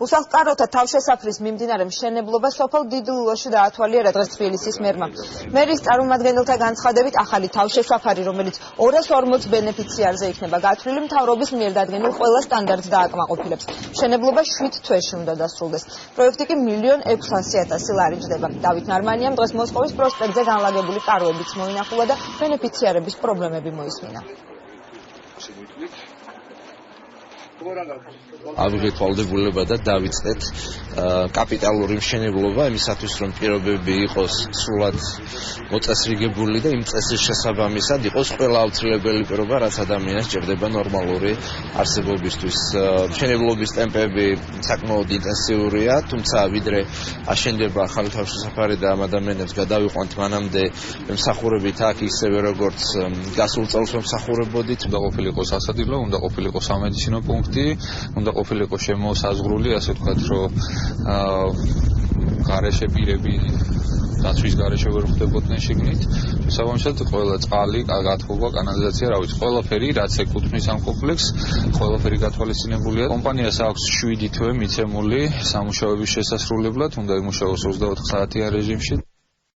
უსახლკაროთა თავშესაფრის მიმდინარე მშენებლობა სოფელ დიდლულოში დაათვალიერა დღეს თბილისის მერმა. მერის წარმომადგენელთა განცხადებით, ახალი თავშესაფარი, რომელიც 240 ბენეფიციარზე იქნება გათვლილი, მთავრობის მიერ დადგენილ ყველა სტანდარტს დააკმაყოფილებს. მშენებლობა 7 თვეში უნდა დასრულდეს. პროექტი კი 1.600.000 ლარი ჯდება. დავით ნარმანიამ დღეს მოსკოვის პროსპექტზე განლაგებული კაროებიც მოინახულა და ბენეფიციარების პრობლემები მოისმინა. ავიღეთ ვალდებულება და დავიწყეთ კაპიტალური მშენებლობა იმისათვის რომ პირობები იყოს სრულად მოწესრიგებული და იმ წესის შესაბამისად იყოს ყველა აუცილებელი პირობა რაც ადამიანს სჭირდება ნორმალური არსებობისთვის. მშენებლობის ტემპები საკმაოდ ინტენსიურია, თუმცა ვიდრე აშენდება ახალი თავშესაფარი და ამ ადამიანებს გადავიყვანთ მანამდე მსახურებით აქ ისევე როგორც გასულ წელს მსახურებოდით, უნდა ყოფილიყო სასადილო, უნდა ყოფილიყო სამედიცინო პუნქტი, უნდა ყოფილიყო შემოსაზღვრული, ასე ვთქვათ, რომ გარეშე პირები დაცვის გარეშე ვერ ხდებოდნენ შიგნით. შესაბამისად, ყველა წყალი, გათბობა, კანალიზაცია, რა ვიცი, ყველაფერი, რაც ეკუთვნის ამ კომპლექსს, ყველაფერი გათვალისწინებულია. კომპანიას აქვს 7 თვე მიცემული სამუშაოების შესასრულებლად, უნდა იმუშაოს 24 საათიან რეჟიმში